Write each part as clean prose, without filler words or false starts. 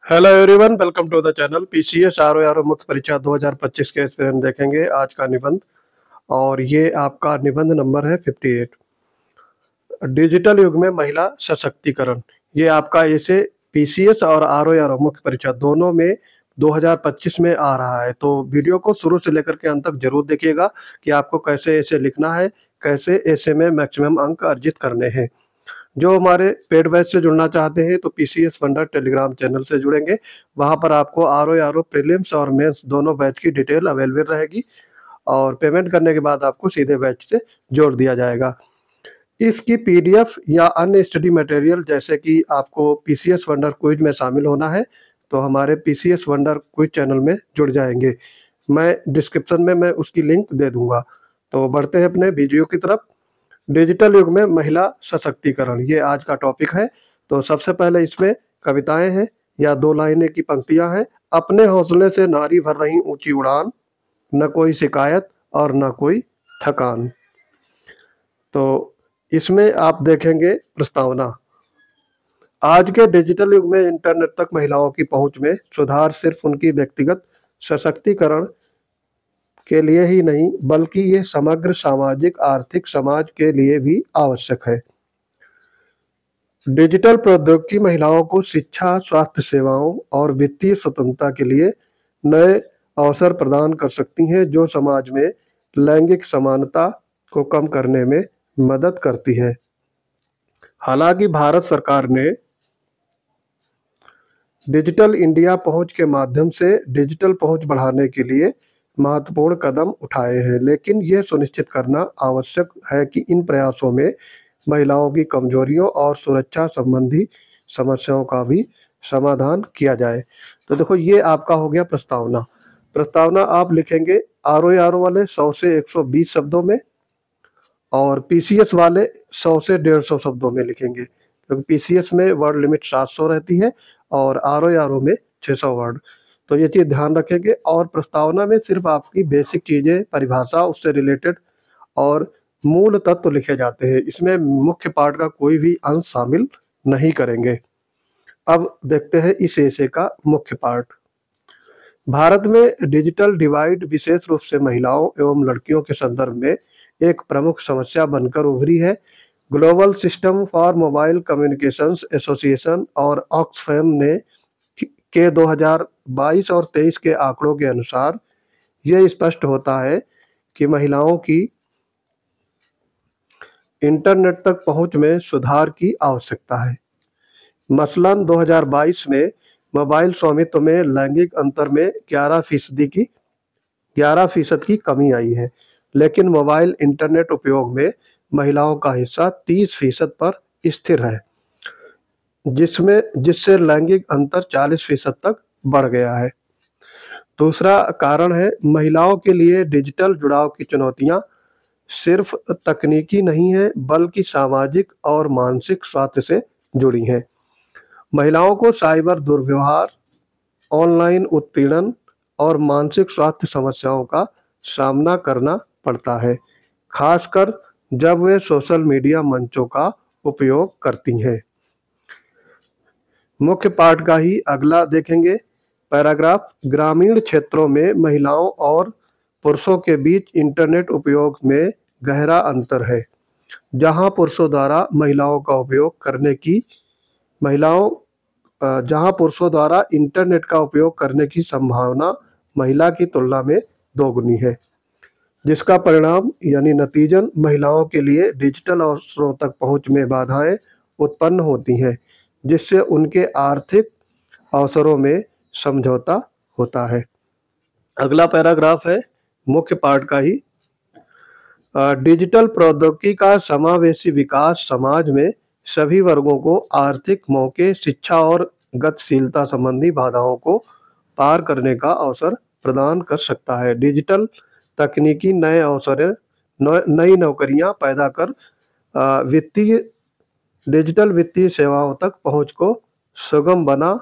Hello everyone, welcome to the channel. PCS RO मुख्य परीक्षा 2025 के एक्सपीरियंस देखेंगे आज का निबंध। और ये आपका निबंध नंबर है 58। डिजिटल युग में महिला सशक्तिकरण। ये आपका ऐसे पीसीएस और आरओ मुख्य परीक्षा दोनों में 2025 में आ रहा है। तो वीडियो को शुरू से लेकर के अंत तक जरूर देखिएगा कि आपको कैसे ऐसे लिखना है, कैसे ऐसे में मैक्सिमम अंक अर्जित करने हैं। जो हमारे पेड बैच से जुड़ना चाहते हैं तो पीसीएस फंडर टेलीग्राम चैनल से जुड़ेंगे। वहां पर आपको आरओ प्रीलिम्स और मेंस दोनों बैच की डिटेल अवेलेबल रहेगी और पेमेंट करने के बाद आपको सीधे बैच से जोड़ दिया जाएगा। इसकी पीडीएफ या अन्य स्टडी मटेरियल जैसे कि आपको पीसीएस वंडर क्विज में शामिल होना है तो हमारे पीसीएस वंडर क्विज चैनल में जुड़ जाएंगे। मैं डिस्क्रिप्शन में मैं उसकी लिंक दे दूंगा। तो बढ़ते हैं अपने वीडियो की तरफ। डिजिटल युग में महिला सशक्तिकरण, ये आज का टॉपिक है। तो सबसे पहले इसमें कविताएं हैं या दो लाइनें की पंक्तियां हैं। अपने हौसले से नारी भर रही ऊंची उड़ान, न कोई शिकायत और न कोई थकान। तो इसमें आप देखेंगे प्रस्तावना। आज के डिजिटल युग में इंटरनेट तक महिलाओं की पहुंच में सुधार सिर्फ उनकी व्यक्तिगत सशक्तिकरण के लिए ही नहीं बल्कि ये समग्र सामाजिक आर्थिक समाज के लिए भी आवश्यक है। डिजिटल प्रौद्योगिकी महिलाओं को शिक्षा, स्वास्थ्य सेवाओं और वित्तीय स्वतंत्रता के लिए नए अवसर प्रदान कर सकती हैं, जो समाज में लैंगिक समानता को कम करने में मदद करती है। हालांकि भारत सरकार ने डिजिटल इंडिया पहुंच के माध्यम से डिजिटल पहुंच बढ़ाने के लिए महत्वपूर्ण कदम उठाए हैं, लेकिन यह सुनिश्चित करना आवश्यक है कि इन प्रयासों में महिलाओं की कमजोरियों और सुरक्षा संबंधी समस्याओं का भी समाधान किया जाए। तो देखो, ये आपका हो गया प्रस्तावना। प्रस्तावना आप लिखेंगे आरओ वाले 100 से 120 शब्दों में और पीसीएस वाले 100 से 150 शब्दों में लिखेंगे, क्योंकि पीसीएस में वर्ड लिमिट 700 रहती है और आरओ में 600 वर्ड। तो ये चीज़ ध्यान रखेंगे। और प्रस्तावना में सिर्फ आपकी बेसिक चीज़ें, परिभाषा, उससे रिलेटेड और मूल तत्व लिखे जाते हैं। इसमें मुख्य पाठ का कोई भी अंश शामिल नहीं करेंगे। अब देखते हैं इस एशे का मुख्य पाठ। भारत में डिजिटल डिवाइड विशेष रूप से महिलाओं एवं लड़कियों के संदर्भ में एक प्रमुख समस्या बनकर उभरी है। Global system for mobile communications association और ऑक्सफैम ने के 2022 और 23 के आंकड़ों के अनुसार यह स्पष्ट होता है कि महिलाओं की इंटरनेट तक पहुंच में सुधार की आवश्यकता है। मसलन 2022 में मोबाइल स्वामित्व में लैंगिक अंतर में 11% की कमी आई है, लेकिन मोबाइल इंटरनेट उपयोग में महिलाओं का हिस्सा 30% पर स्थिर है, जिससे लैंगिक अंतर 40% तक बढ़ गया है। दूसरा कारण है, महिलाओं के लिए डिजिटल जुड़ाव की चुनौतियां सिर्फ तकनीकी नहीं है बल्कि सामाजिक और मानसिक स्वास्थ्य से जुड़ी हैं। महिलाओं को साइबर दुर्व्यवहार, ऑनलाइन उत्पीड़न और मानसिक स्वास्थ्य समस्याओं का सामना करना पड़ता है, खासकर जब वे सोशल मीडिया मंचों का उपयोग करती हैं। मुख्य पाठ का ही अगला देखेंगे पैराग्राफ। ग्रामीण क्षेत्रों में महिलाओं और पुरुषों के बीच इंटरनेट उपयोग में गहरा अंतर है। जहां पुरुषों द्वारा महिलाओं का उपयोग करने की महिलाओं जहां पुरुषों द्वारा इंटरनेट का उपयोग करने की संभावना महिला की तुलना में दोगुनी है, जिसका परिणाम यानी नतीजन महिलाओं के लिए डिजिटल अवसरों तक पहुंच में बाधाएं उत्पन्न होती हैं, जिससे उनके आर्थिक अवसरों में समझौता होता है। अगला पैराग्राफ है मुख्य पाठ का ही। डिजिटल प्रौद्योगिकी का समावेशी विकास समाज में सभी वर्गों को आर्थिक मौके, शिक्षा और गतिशीलता संबंधी बाधाओं को पार करने का अवसर प्रदान कर सकता है। डिजिटल तकनीकी नए अवसर, नई नौकरियां पैदा कर डिजिटल वित्तीय सेवाओं तक पहुंच को सुगम बना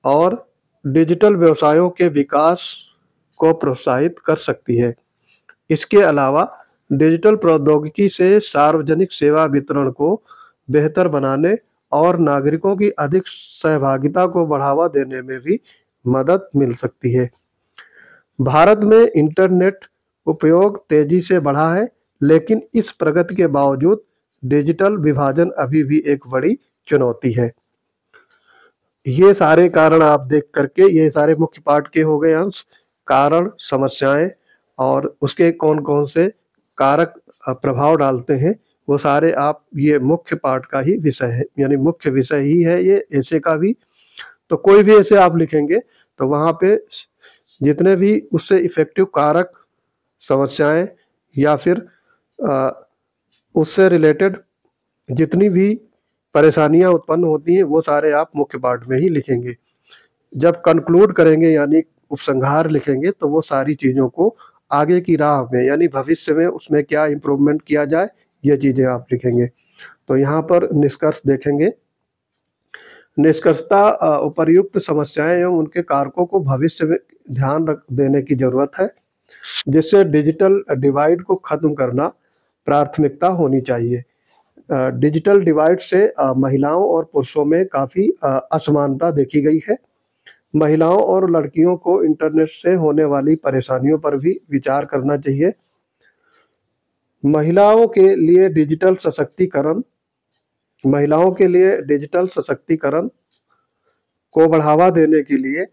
और डिजिटल व्यवसायों के विकास को प्रोत्साहित कर सकती है। इसके अलावा डिजिटल प्रौद्योगिकी से सार्वजनिक सेवा वितरण को बेहतर बनाने और नागरिकों की अधिक सहभागिता को बढ़ावा देने में भी मदद मिल सकती है। भारत में इंटरनेट उपयोग तेजी से बढ़ा है, लेकिन इस प्रगति के बावजूद डिजिटल विभाजन अभी भी एक बड़ी चुनौती है। ये सारे कारण आप देख करके, ये सारे मुख्य पाठ के हो गए अंश, कारण, समस्याएं और उसके कौन कौन से कारक प्रभाव डालते हैं, वो सारे आप, ये मुख्य पाठ का ही विषय है, यानी मुख्य विषय ही है ये ऐसे का भी। तो कोई भी ऐसे आप लिखेंगे तो वहाँ पे जितने भी उससे इफेक्टिव कारक, समस्याएं या फिर अ, उससे रिलेटेड जितनी भी परेशानियां उत्पन्न होती हैं वो सारे आप मुख्य पाठ में ही लिखेंगे। जब कंक्लूड करेंगे यानी उपसंहार लिखेंगे तो वो सारी चीज़ों को आगे की राह में यानी भविष्य में उसमें क्या इम्प्रूवमेंट किया जाए ये चीज़ें आप लिखेंगे। तो यहाँ पर निष्कर्ष देखेंगे। निष्कर्षता उपर्युक्त समस्याएं एवं उनके कारकों को भविष्य में ध्यान रख देने की जरूरत है, जिससे डिजिटल डिवाइड को खत्म करना प्राथमिकता होनी चाहिए। डिजिटल डिवाइड से महिलाओं और पुरुषों में काफ़ी असमानता देखी गई है। महिलाओं और लड़कियों को इंटरनेट से होने वाली परेशानियों पर भी विचार करना चाहिए। महिलाओं के लिए डिजिटल सशक्तिकरण महिलाओं के लिए डिजिटल सशक्तिकरण को बढ़ावा देने के लिए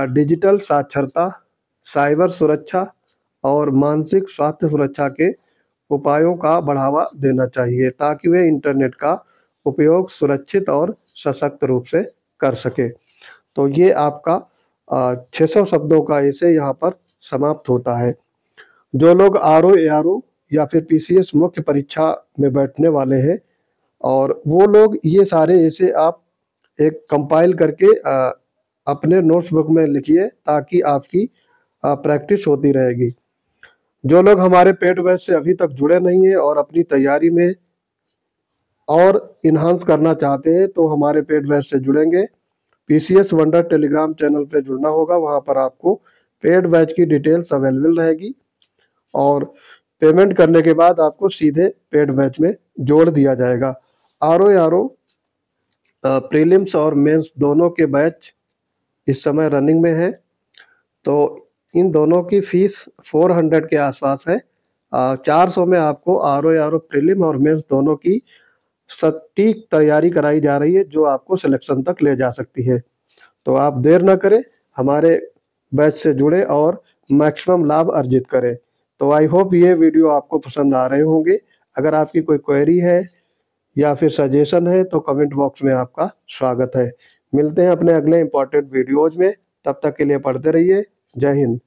डिजिटल साक्षरता, साइबर सुरक्षा और मानसिक स्वास्थ्य सुरक्षा के उपायों का बढ़ावा देना चाहिए ताकि वे इंटरनेट का उपयोग सुरक्षित और सशक्त रूप से कर सके। तो ये आपका 600 शब्दों का ऐसे यहाँ पर समाप्त होता है। जो लोग आरओ एआरओ या फिर पीसीएस मुख्य परीक्षा में बैठने वाले हैं और वो लोग ये सारे ऐसे आप एक कंपाइल करके अपने नोट्सबुक में लिखिए ताकि आपकी प्रैक्टिस होती रहेगी। जो लोग हमारे पेड बैच से अभी तक जुड़े नहीं हैं और अपनी तैयारी में और इन्हांस करना चाहते हैं तो हमारे पेड बैच से जुड़ेंगे। पीसीएस वंडर टेलीग्राम चैनल पे जुड़ना होगा, वहाँ पर आपको पेड बैच की डिटेल्स अवेलेबल रहेगी और पेमेंट करने के बाद आपको सीधे पेड बैच में जोड़ दिया जाएगा। आरओ प्रीलिम्स और मेंस दोनों के बैच इस समय रनिंग में है, तो इन दोनों की फीस 400 के आसपास है। 400 में आपको आरओ प्रीलिम और मेंस दोनों की सटीक तैयारी कराई जा रही है जो आपको सिलेक्शन तक ले जा सकती है। तो आप देर ना करें, हमारे बैच से जुड़े और मैक्सिमम लाभ अर्जित करें। तो आई होप ये वीडियो आपको पसंद आ रहे होंगे। अगर आपकी कोई क्वेरी है या फिर सजेशन है तो कमेंट बॉक्स में आपका स्वागत है। मिलते हैं अपने अगले इंपॉर्टेंट वीडियोज में, तब तक के लिए पढ़ते रहिए। जय हिंद।